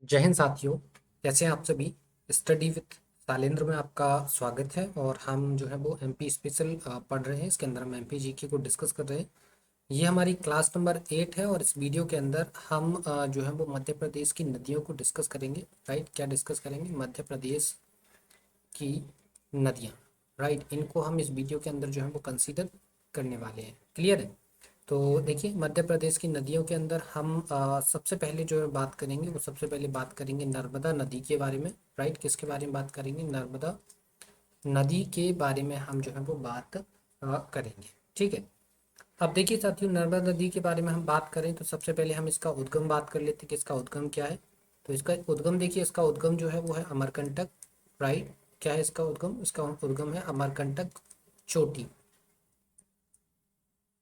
जय हिंद साथियों। कैसे हैं आप सभी। स्टडी विथ सालेंद्र में आपका स्वागत है। और हम जो है वो एमपी स्पेशल पढ़ रहे हैं। इसके अंदर हम एमपी जीके को डिस्कस कर रहे हैं। ये हमारी क्लास नंबर 8 है और इस वीडियो के अंदर हम जो है वो मध्य प्रदेश की नदियों को डिस्कस करेंगे। राइट, क्या डिस्कस करेंगे? मध्य प्रदेश की नदियाँ। राइट, इनको हम इस वीडियो के अंदर जो है वो कंसीडर करने वाले हैं। क्लियर है? तो देखिए, मध्य प्रदेश की नदियों के अंदर हम सबसे पहले जो है बात करेंगे, वो सबसे पहले बात करेंगे नर्मदा नदी के बारे में। राइट, किसके बारे में बात करेंगे? नर्मदा नदी के बारे में हम जो है वो बात करेंगे। ठीक है। अब देखिए साथियों, नर्मदा नदी के बारे में हम बात करें तो सबसे पहले हम इसका उद्गम बात कर लेते हैं कि इसका उद्गम क्या है। तो इसका उद्गम देखिए, इसका उद्गम जो है वो है अमरकंटक। राइट, क्या है इसका उद्गम? इसका उद्गम है अमरकंटक चोटी।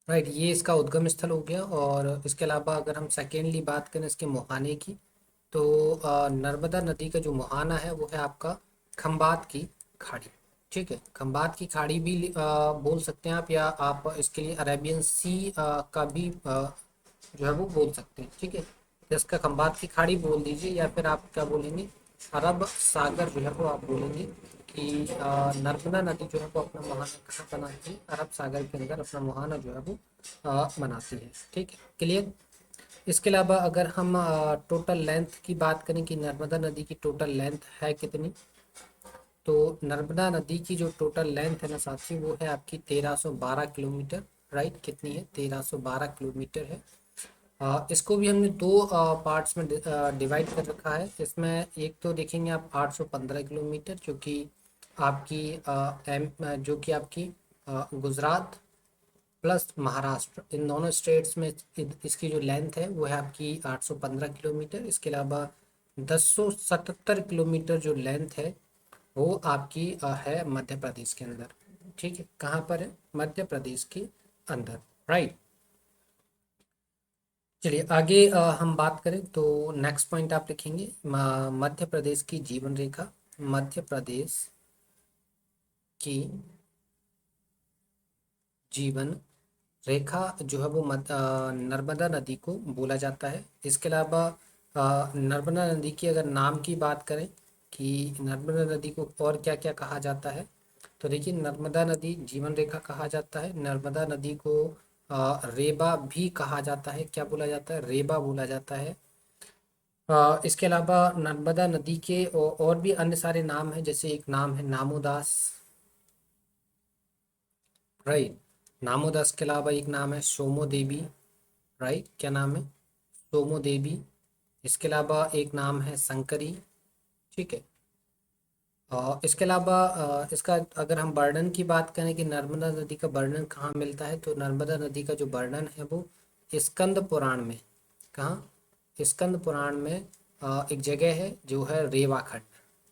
राइट, ये इसका उद्गम स्थल हो गया। और इसके अलावा अगर हम सेकेंडली बात करें इसके मुहाने की, तो नर्मदा नदी का जो मुहाना है वो है आपका खंबात की खाड़ी। ठीक है, खंबात की खाड़ी भी बोल सकते हैं आप, या आप इसके लिए अरेबियन सी का भी जो है वो बोल सकते हैं। ठीक है, तो इसका खंबात की खाड़ी बोल दीजिए, या फिर आप क्या बोलेंगे? अरब सागर जो है वो आप बोलेंगे कि नर्मदा नदी जो है वो अपना मुहाना कहाँ बनाती है? अरब सागर के अंदर अपना मुहाना जो है वो बनाती है। ठीक है, क्लियर। इसके अलावा अगर हम टोटल लेंथ की बात करें कि नर्मदा नदी की टोटल लेंथ है कितनी, तो नर्मदा नदी की जो टोटल लेंथ है ना साथी, वो है आपकी 1312 किलोमीटर। राइट, कितनी है? 1312 किलोमीटर है। इसको भी हमने दो पार्ट्स में डिवाइड कर रखा है। इसमें एक तो देखेंगे आप 815 किलोमीटर, जो कि आपकी जो कि आपकी गुजरात प्लस महाराष्ट्र, इन दोनों स्टेट्स में इसकी जो लेंथ है वो है आपकी 815 किलोमीटर। इसके अलावा 1077 किलोमीटर जो लेंथ है वो आपकी है मध्य प्रदेश के अंदर। ठीक है, कहाँ पर है? मध्य प्रदेश के अंदर। राइट, चलिए आगे हम बात करें तो नेक्स्ट पॉइंट आप लिखेंगे मध्य प्रदेश की जीवन रेखा। मध्य प्रदेश की जीवन रेखा जो है वो नर्मदा नदी को बोला जाता है। इसके अलावा नर्मदा नदी की अगर नाम की बात करें कि नर्मदा नदी को और क्या क्या कहा जाता है, तो देखिए, नर्मदा नदी जीवन रेखा कहा जाता है। नर्मदा नदी को रेबा भी कहा जाता है। क्या बोला जाता है? रेबा बोला जाता है। इसके अलावा नर्मदा नदी के और भी अन्य सारे नाम हैं, जैसे एक नाम है नामोदास। राइट, नामोदास के अलावा एक नाम है सोमो देवी। राइट, क्या नाम है? सोमो देवी। इसके अलावा एक नाम है शंकरी। ठीक है। इसके अलावा इसका अगर हम वर्णन की बात करें कि नर्मदा नदी का वर्णन कहाँ मिलता है, तो नर्मदा नदी का जो वर्णन है वो स्कंद पुराण में। कहाँ? स्कंद पुराण में एक जगह है जो है रेवाखंड।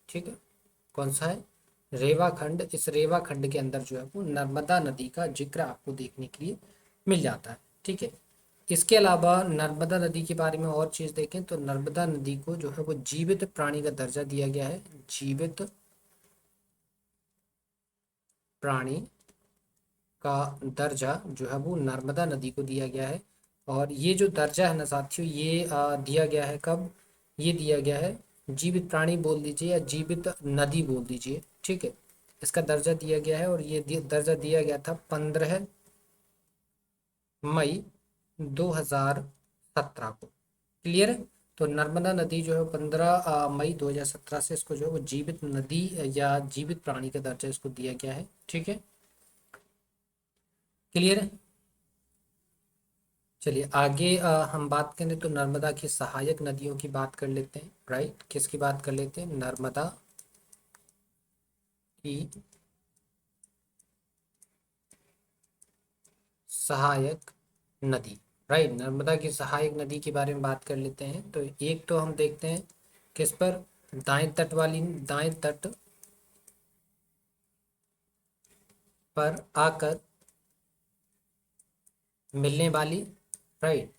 ठीक है, कौन सा है? रेवाखंड। इस रेवाखंड के अंदर जो है वो नर्मदा नदी का जिक्र आपको देखने के लिए मिल जाता है। ठीक है। इसके अलावा नर्मदा नदी के बारे में और चीज़ देखें तो नर्मदा नदी को जो है वो जीवित प्राणी का दर्जा दिया गया है। जीवित प्राणी का दर्जा जो है वो नर्मदा नदी को दिया गया है। और ये जो दर्जा है ना साथियों, ये दिया गया है कब? ये दिया गया है, जीवित प्राणी बोल दीजिए या जीवित नदी बोल दीजिए। ठीक है, इसका दर्जा दिया गया है और ये दर्जा दिया गया था 15 मई 2017 को। क्लियर है? तो नर्मदा नदी जो है 15 मई 2017 से इसको जो है वो जीवित नदी या जीवित प्राणी का दर्जा इसको दिया गया है। ठीक है, क्लियर है। चलिए आगे हम बात करें तो नर्मदा की सहायक नदियों की बात कर लेते हैं। राइट, किसकी बात कर लेते हैं? नर्मदा की सहायक नदी। राइट, नर्मदा की सहायक नदी के बारे में बात कर लेते हैं। तो एक तो हम देखते हैं किस पर? दाएं तट पर आकर मिलने वाली। राइट,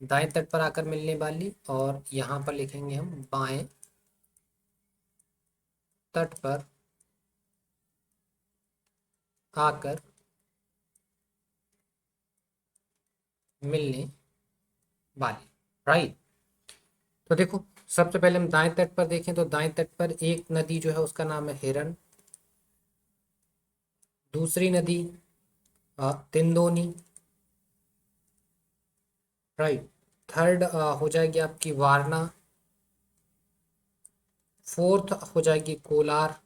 दाएं तट पर आकर मिलने वाली, और यहाँ पर लिखेंगे हम बाएं तट पर आकर मिलने वाली। राइट, तो देखो, सबसे पहले हम दाएं तट पर देखें तो दाएं तट पर एक नदी जो है उसका नाम है हिरन। दूसरी नदी तिंदोनी। राइट। थर्ड हो जाएगी आपकी वारना। फोर्थ हो जाएगी कोलार।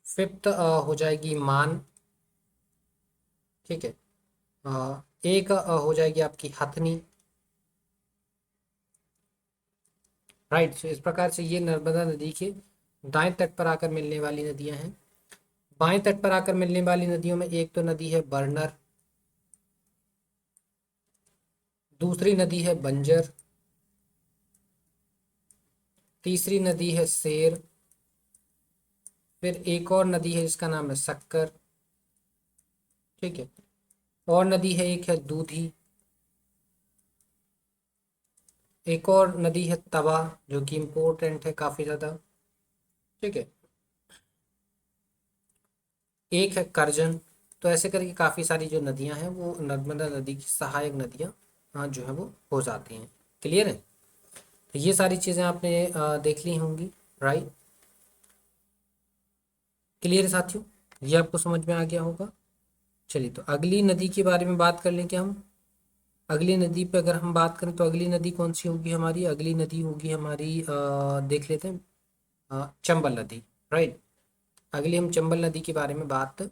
फिफ्थ हो जाएगी मान। ठीक है। एक हो जाएगी आपकी हथनी। राइट। तो इस प्रकार से ये नर्मदा नदी के दाएं तट पर आकर मिलने वाली नदियां हैं। बाएं तट पर आकर मिलने वाली नदियों में एक तो नदी है बर्नर। दूसरी नदी है बंजर। तीसरी नदी है शेर। फिर एक और नदी है जिसका नाम है शक्कर। ठीक है। और नदी है एक है दूधी। एक और नदी है तवा जो कि इम्पोर्टेंट है काफी ज्यादा। ठीक है। एक है करजन। तो ऐसे करके काफी सारी जो नदियां हैं वो नर्मदा नदी की सहायक नदियां जो है वो हो जाती हैं। क्लियर है। तो ये सारी चीजें आपने देख ली होंगी। राइट। क्लियर है साथियों। ये आपको समझ में आ गया होगा। चलिए तो अगली नदी के बारे में बात कर लें क्या हम। अगली नदी पे अगर हम बात करें तो अगली नदी कौन सी होगी हमारी। अगली नदी होगी हमारी देख लेते हैं चंबल नदी। राइट। अगली हम चंबल नदी के बारे में बात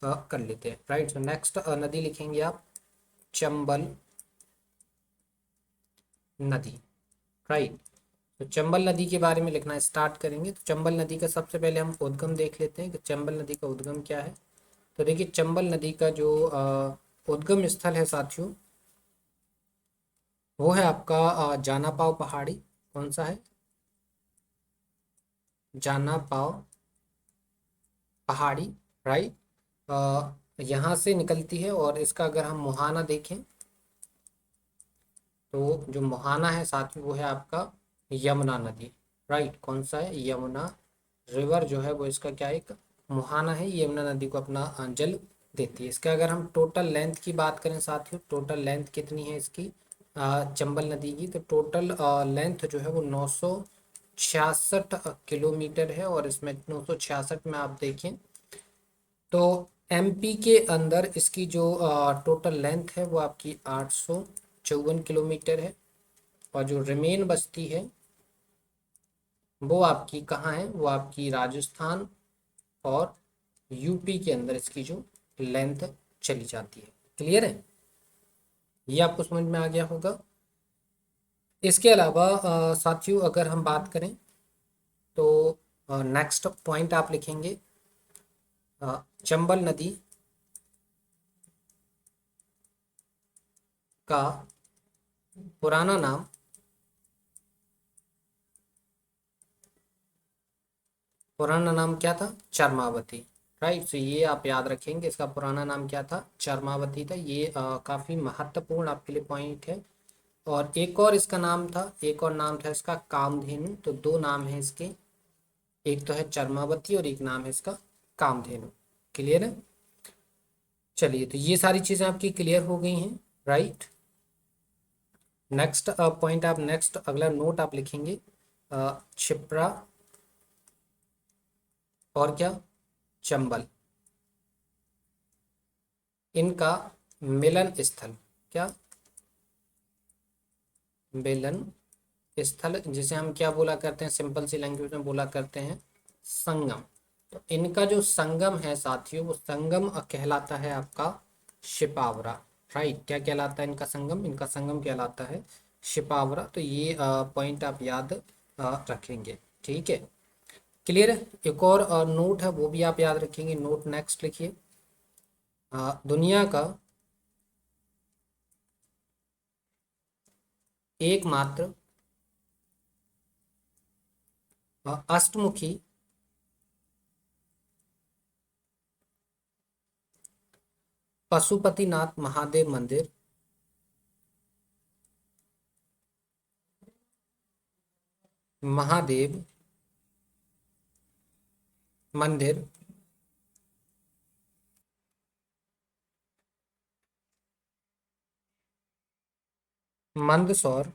कर लेते हैं। राइट। सो नेक्स्ट नदी लिखेंगे आप चंबल नदी। राइट। तो चंबल नदी के बारे में लिखना स्टार्ट करेंगे तो चंबल नदी का सबसे पहले हम उद्गम देख लेते हैं कि चंबल नदी का उद्गम क्या है। तो देखिए चंबल नदी का जो उद्गम स्थल है साथियों वो है आपका जाना पाव पहाड़ी। कौन सा है। जाना पाव पहाड़ी। राइट। यहाँ से निकलती है और इसका अगर हम मुहाना देखें तो जो मुहाना है साथ में वो है आपका यमुना नदी। राइट। कौन सा है यमुना रिवर जो है वो इसका क्या है एक मुहाना है। ये यमुना नदी को अपना जल देती है। इसका अगर हम टोटल लेंथ की बात करें साथियों टोटल लेंथ कितनी है इसकी चंबल नदी की। तो टोटल लेंथ जो है वो 966 किलोमीटर है। और इसमें 966 में आप देखें तो एमपी के अंदर इसकी जो टोटल लेंथ है वो आपकी 854 किलोमीटर है। और जो रिमेन बस्ती है वो आपकी कहाँ है वो आपकी राजस्थान और यूपी के अंदर इसकी जो लेंथ चली जाती है। क्लियर है। ये आपको समझ में आ गया होगा। इसके अलावा साथियों अगर हम बात करें तो नेक्स्ट पॉइंट आप लिखेंगे चंबल नदी का पुराना नाम पुराना नाम क्या था चरमावती। राइट। तो ये आप याद रखेंगे इसका पुराना नाम क्या था चरमावती था। ये काफी महत्वपूर्ण आपके लिए पॉइंट है। और एक और इसका नाम था एक और नाम था इसका कामधेनु। तो दो नाम है इसके। एक तो है चरमावती और एक नाम है इसका कामधेनु। क्लियर है। चलिए तो ये सारी चीजें आपकी क्लियर हो गई हैं। राइट। नेक्स्ट पॉइंट आप नेक्स्ट अगला नोट आप लिखेंगे क्षिप्रा और क्या चंबल इनका मिलन स्थल। क्या मिलन स्थल जिसे हम क्या बोला करते हैं सिंपल सी लैंग्वेज में बोला करते हैं संगम। तो इनका जो संगम है साथियों वो संगम कहलाता है आपका शिपावरा। राइट। क्या कहलाता है इनका संगम कहलाता है शिपावरा। तो ये पॉइंट आप याद रखेंगे। ठीक है। क्लियर है। एक और नोट है वो भी आप याद रखेंगे। नोट नेक्स्ट लिखिए दुनिया का एकमात्र अष्टमुखी पशुपतिनाथ महादेव मंदिर महादेव मंदिर मंदसौर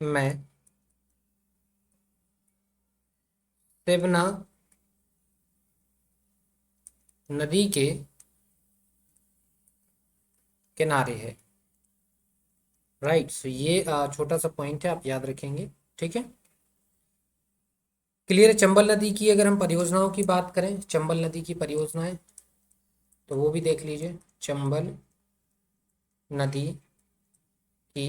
में शिवना नदी के किनारे है। राइट, सो ये छोटा सा पॉइंट है, आप याद रखेंगे। ठीक है, क्लियर है। चंबल नदी की अगर हम परियोजनाओं की बात करें, चंबल नदी की परियोजनाएं, तो वो भी देख लीजिए। चंबल नदी की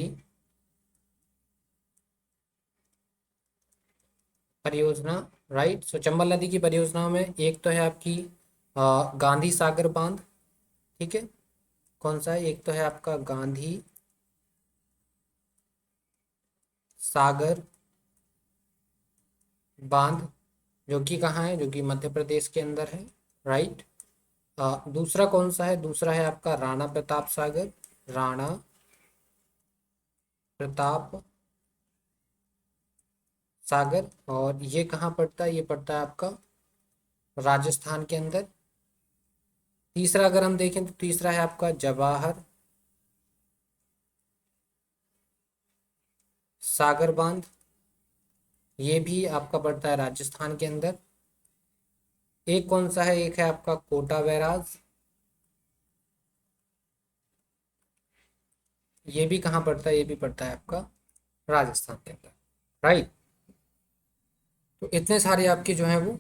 परियोजना। राइट, सो चंबल नदी की परियोजनाओं में एक तो है आपकी गांधी सागर बांध। ठीक है, कौन सा है? एक तो है आपका गांधी सागर बांध, जो कि कहाँ है? जो कि मध्य प्रदेश के अंदर है। राइट, दूसरा कौन सा है? दूसरा है आपका राणा प्रताप सागर। राणा प्रताप सागर, और ये कहाँ पड़ता है? ये पड़ता है आपका राजस्थान के अंदर। तीसरा अगर हम देखें तो तीसरा है आपका जवाहर सागर बांध, ये भी आपका पड़ता है राजस्थान के अंदर। एक कौन सा है? एक है आपका कोटा बैराज, ये भी कहाँ पड़ता है? ये भी पड़ता है आपका राजस्थान के अंदर। राइट, तो इतने सारे आपके जो है वो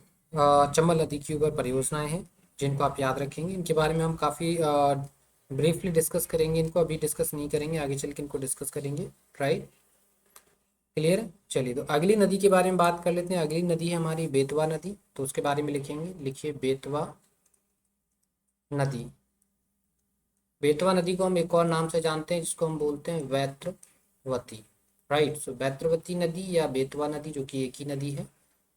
चंबल नदी के ऊपर परियोजनाएं हैं, जिनको आप याद रखेंगे। इनके बारे में हम काफ़ी ब्रीफली डिस्कस करेंगे, इनको अभी डिस्कस नहीं करेंगे, आगे चल के इनको डिस्कस करेंगे। राइट, क्लियर है। चलिए, तो अगली नदी के बारे में बात कर लेते हैं। अगली नदी है हमारी बेतवा नदी, तो उसके बारे में लिखेंगे। लिखिए बेतवा नदी। बेतवा नदी को हम एक और नाम से जानते हैं, जिसको हम बोलते हैं वैत्रवती। राइट, सो वैत्रवती नदी या बेतवा नदी, जो कि एक ही नदी है,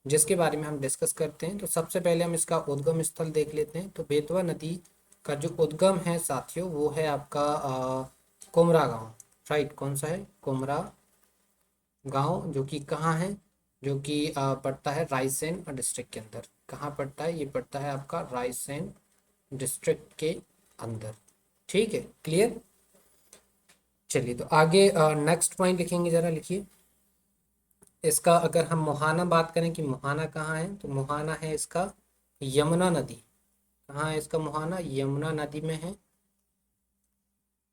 जिसके बारे में हम डिस्कस करते हैं। तो सबसे पहले हम इसका उद्गम स्थल देख लेते हैं। तो बेतवा नदी का जो उद्गम है साथियों, वो है आपका कुमरा गांव। राइट, कौन सा है? कुमरा गांव, जो कि कहाँ है? जो कि पड़ता है रायसेन डिस्ट्रिक्ट के अंदर। कहाँ पड़ता है? ये पड़ता है आपका रायसेन डिस्ट्रिक्ट के अंदर। ठीक है, क्लियर। चलिए, तो आगे नेक्स्ट पॉइंट लिखेंगे, जरा लिखिए इसका। अगर हम मोहाना बात करें कि मोहाना कहाँ है, तो मोहाना है इसका यमुना नदी। कहाँ है इसका मोहाना? यमुना नदी में है।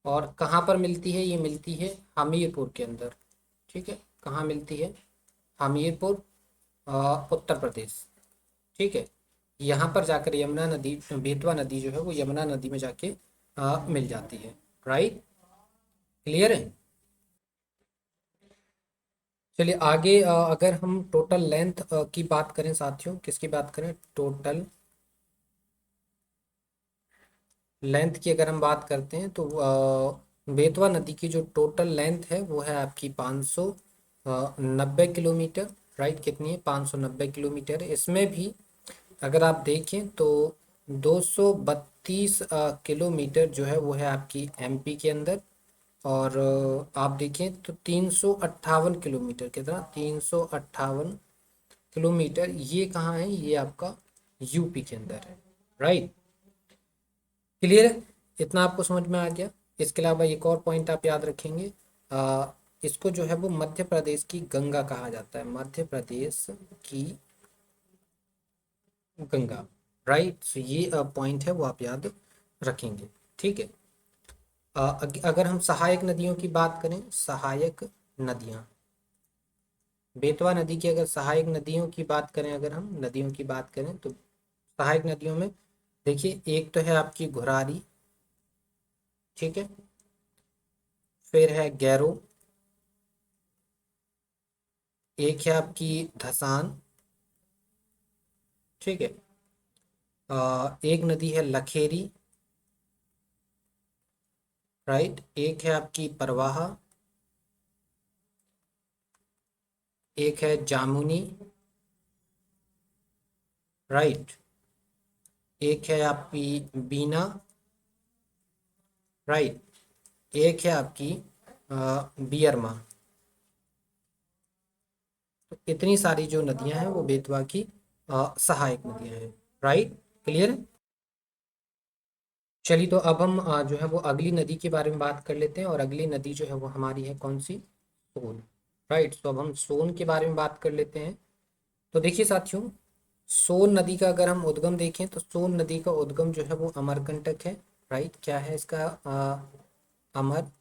और कहाँ पर मिलती है? ये मिलती है हमीरपुर के अंदर। ठीक है, कहाँ मिलती है? हमीरपुर, उत्तर प्रदेश। ठीक है, यहाँ पर जाकर यमुना नदी, बेतवा नदी जो है वो यमुना नदी में जाके मिल जाती है। राइट, क्लियर है। चलिए आगे, अगर हम टोटल लेंथ की बात करें साथियों, किसकी बात करें? टोटल लेंथ की अगर हम बात करते हैं, तो बेतवा नदी की जो टोटल लेंथ है वो है आपकी 590 किलोमीटर। राइट, कितनी है? 590 किलोमीटर। इसमें भी अगर आप देखें तो 232 किलोमीटर जो है वो है आपकी एमपी के अंदर। और आप देखें तो 358 किलोमीटर, कितना? 358 किलोमीटर, ये कहाँ है? ये आपका यूपी के अंदर है। राइट, क्लियर है। इतना आपको समझ में आ गया। इसके अलावा एक और पॉइंट आप याद रखेंगे, आ, इसको जो है वो मध्य प्रदेश की गंगा कहा जाता है। मध्य प्रदेश की गंगा। राइट, सो ये पॉइंट है वो आप याद रखेंगे। ठीक है, अगर हम सहायक नदियों की बात करें, सहायक नदियाँ, बेतवा नदी की अगर सहायक नदियों की बात करें, अगर हम नदियों की बात करें, तो सहायक नदियों में देखिए एक तो है आपकी घुरारी। ठीक है, फिर है गैरो, एक है आपकी धसान। ठीक है, एक नदी है लखेरी। राइट, एक है आपकी परवाह, एक है जामुनी। राइट, एक है आपकी बीना। राइट, एक है आपकी बियरमा। तो इतनी सारी जो नदियां हैं वो बेतवा की सहायक नदियां हैं। राइट, क्लियर है। चलिए, तो अब हम जो है वो अगली नदी के बारे में बात कर लेते हैं। और अगली नदी जो है वो हमारी है कौन सी? सोन। राइट। तो अब हम सोन के बारे में बात कर लेते हैं। तो देखिए साथियों, सोन नदी का अगर हम उद्गम देखें तो सोन नदी का उद्गम जो है वो अमरकंटक है। राइट, क्या है इसका? अमरकंटक।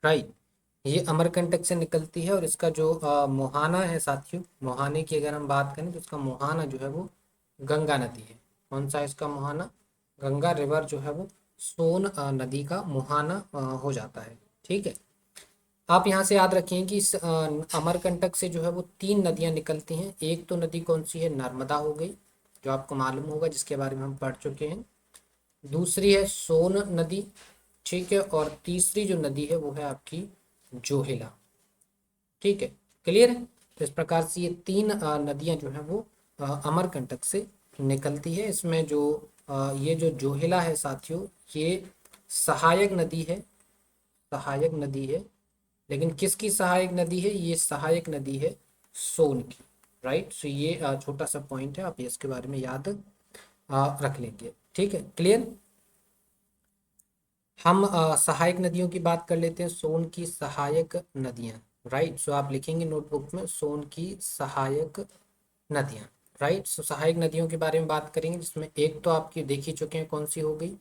राइट, ये अमरकंटक से निकलती है और इसका जो मुहाना है साथियों, मुहाने की अगर हम बात करें तो इसका मुहाना जो है वो गंगा नदी है। कौन सा है इसका मुहाना? गंगा रिवर जो है वो सोन नदी का मुहाना हो जाता है। ठीक है। आप यहाँ से याद रखें कि इस अमरकंटक से जो है वो तीन नदियाँ निकलती हैं। एक तो नदी कौन सी है? नर्मदा हो गई, जो आपको मालूम होगा, जिसके बारे में हम पढ़ चुके हैं। दूसरी है सोन नदी। ठीक है। और तीसरी जो नदी है वो है आपकी जोहिला। ठीक है, क्लियर है? तो इस प्रकार से ये तीन नदियां जो है वो अमरकंटक से निकलती है। इसमें जो ये जो जोहिला है साथियों, ये सहायक नदी है। सहायक नदी है, लेकिन किसकी सहायक नदी है? ये सहायक नदी है सोन की। राइट। सो ये छोटा सा पॉइंट है, आप ये इसके बारे में याद रख लेंगे। ठीक है, क्लियर। हम सहायक नदियों की बात कर लेते हैं। सोन की सहायक नदियां। राइट, सो आप लिखेंगे नोटबुक में सोन की सहायक नदियां। राइट, सो सहायक नदियों के बारे में बात करेंगे, जिसमें एक तो आपकी देख ही चुके हैं, कौन सी हो गई?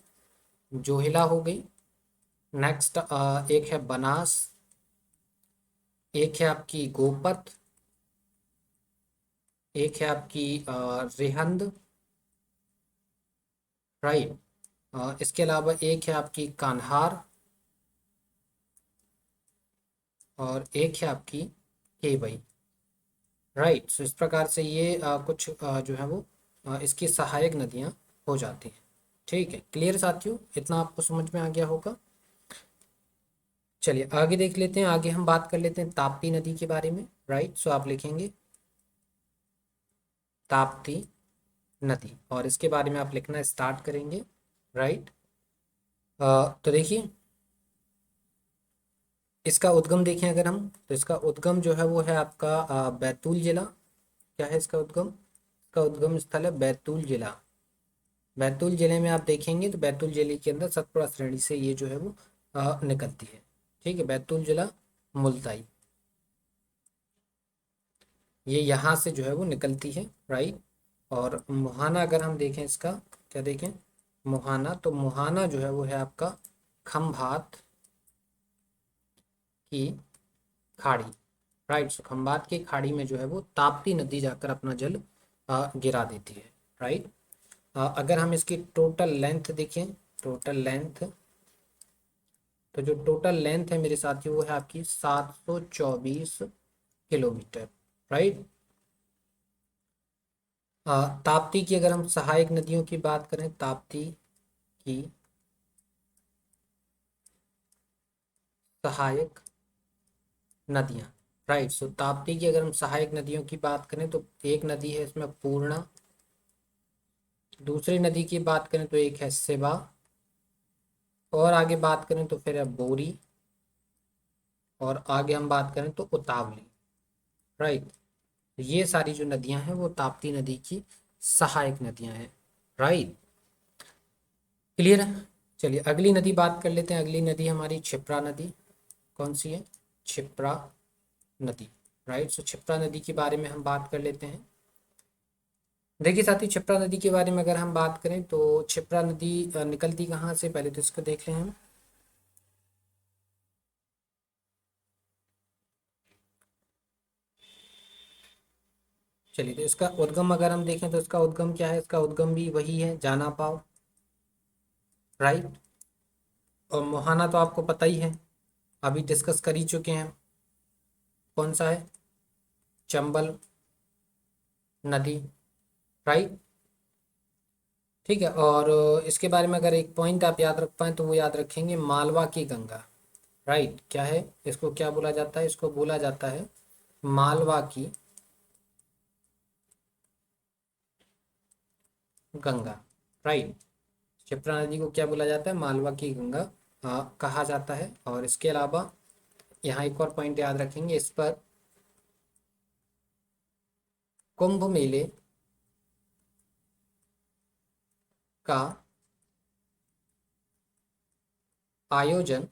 जोहिला हो गई। नेक्स्ट एक है बनास, एक है आपकी गोपत, एक है आपकी रिहंद। राइट, इसके अलावा एक है आपकी कान्हार, और एक है आपकी केवई। राइट, सो इस प्रकार से ये कुछ जो है वो इसकी सहायक नदियाँ हो जाती हैं। ठीक है, क्लियर साथियों, इतना आपको समझ में आ गया होगा। चलिए आगे देख लेते हैं। आगे हम बात कर लेते हैं ताप्ती नदी के बारे में। राइट, सो आप लिखेंगे ताप्ती नदी, और इसके बारे में आप लिखना स्टार्ट करेंगे। राइट, तो देखिए, इसका उद्गम देखें अगर हम, तो इसका उद्गम जो है वो है आपका बैतूल जिला। क्या है इसका उद्गम? इसका उद्गम स्थल है बैतूल जिला। बैतूल जिले में आप देखेंगे तो बैतूल जिले के अंदर सतपुड़ा श्रेणी से ये जो है वो निकलती है। ठीक है, बैतूल जिला मुल्ताई, ये यहाँ से जो है वो निकलती है। राइट, और मुहाना अगर हम देखें इसका, क्या देखें? मुहाना, तो मुहाना जो है वो है आपका खंभात की खाड़ी। राइट, सो खंबात की खाड़ी में जो है वो ताप्ती नदी जाकर अपना जल गिरा देती है। राइट, अगर हम इसकी टोटल लेंथ देखें, टोटल लेंथ, तो जो टोटल लेंथ है मेरे साथियों वो है आपकी 724 किलोमीटर। राइट, ताप्ती की अगर हम सहायक नदियों की बात करें, ताप्ती की सहायक नदियाँ। राइट, सो ताप्ती की अगर हम सहायक नदियों की बात करें तो एक नदी है इसमें पूर्णा, दूसरी नदी की बात करें तो एक है शिवा, और आगे बात करें तो फिर है बोरी, और आगे हम बात करें तो उतावली। राइट, ये सारी जो नदियां हैं वो ताप्ती नदी की सहायक नदियां हैं। राइट, क्लियर है? चलिए अगली नदी बात कर लेते हैं। अगली नदी हमारी क्षिप्रा नदी। कौन सी है? क्षिप्रा नदी। राइट, सो क्षिप्रा नदी के बारे में हम बात कर लेते हैं। देखिए साथी, क्षिप्रा नदी के बारे में अगर हम बात करें तो क्षिप्रा नदी निकलती कहाँ से, पहले तो इसको देख लें हम। चलिए, तो इसका उद्गम अगर हम देखें तो इसका उद्गम क्या है? इसका उद्गम भी वही है, जाना पाव। राइट, और मुहाना तो आपको पता ही है, अभी डिस्कस कर ही चुके हैं। कौन सा है? चंबल नदी। राइट, ठीक है। और इसके बारे में अगर एक पॉइंट आप याद रख पाए तो वो याद रखेंगे, मालवा की गंगा। राइट, क्या है इसको, क्या बोला जाता है? इसको बोला जाता है मालवा की गंगा। राइट, क्षिप्रा नदी को क्या बोला जाता है? मालवा की गंगा कहा जाता है। और इसके अलावा यहाँ एक और पॉइंट याद रखेंगे इस पर, कुंभ मेले का आयोजन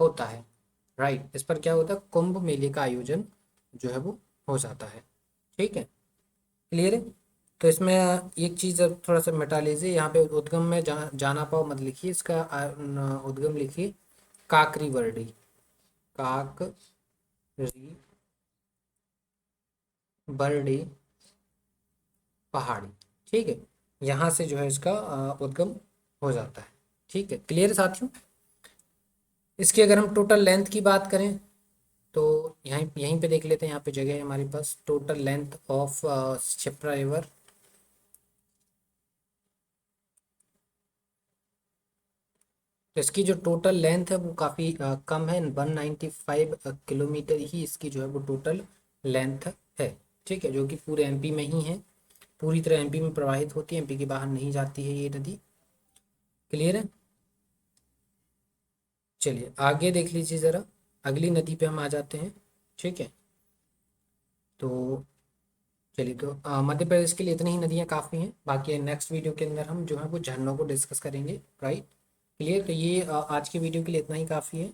होता है। राइट, इस पर क्या होता है, कुंभ मेले का आयोजन जो है वो हो जाता है। ठीक है, क्लियर है। तो इसमें एक चीज़ अब थोड़ा सा मिटा लीजिए, यहाँ पे उद्गम में जाना पाओ मत लिखिए, इसका उद्गम लिखिए काकरी बरडी, काकरी बरडी पहाड़ी। ठीक है, यहाँ से जो है इसका उद्गम हो जाता है। ठीक है, क्लियर है साथियों। इसकी अगर हम टोटल लेंथ की बात करें तो यहीं यहीं पे देख लेते हैं, यहाँ पे जगह है हमारे पास, total length of Kshipra river. तो इसकी जो टोटल लेंथ है वो काफ़ी कम है, 195 किलोमीटर ही इसकी जो है वो टोटल लेंथ है। ठीक है, जो कि पूरे एमपी में ही है, पूरी तरह एमपी में प्रवाहित होती है, एमपी के बाहर नहीं जाती है ये नदी। क्लियर है। चलिए आगे देख लीजिए ज़रा, अगली नदी पे हम आ जाते हैं। ठीक है, तो चलिए, तो मध्य प्रदेश के लिए इतनी ही नदियाँ काफ़ी हैं, बाकी नेक्स्ट वीडियो के अंदर हम जो है वो झरनों को डिस्कस करेंगे। Right, clear. तो ये आज की वीडियो के लिए इतना ही काफ़ी है।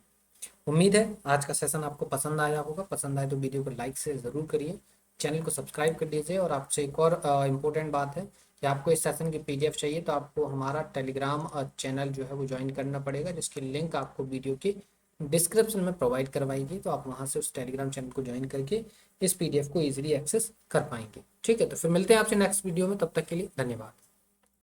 उम्मीद है आज का सेशन आपको पसंद आया होगा, पसंद आए तो वीडियो को लाइक से ज़रूर करिए, चैनल को सब्सक्राइब कर लीजिए। और आपसे एक और इम्पोर्टेंट बात है कि आपको इस सेशन की पीडीएफ चाहिए तो आपको हमारा टेलीग्राम चैनल जो है वो ज्वाइन करना पड़ेगा, जिसकी लिंक आपको वीडियो के डिस्क्रिप्शन में प्रोवाइड करवाई गई, तो आप वहाँ से उस टेलीग्राम चैनल को ज्वाइन करके इस पीडीएफ को ईजिली एक्सेस कर पाएंगे। ठीक है, तो फिर मिलते हैं आपसे नेक्स्ट वीडियो में, तब तक के लिए धन्यवाद।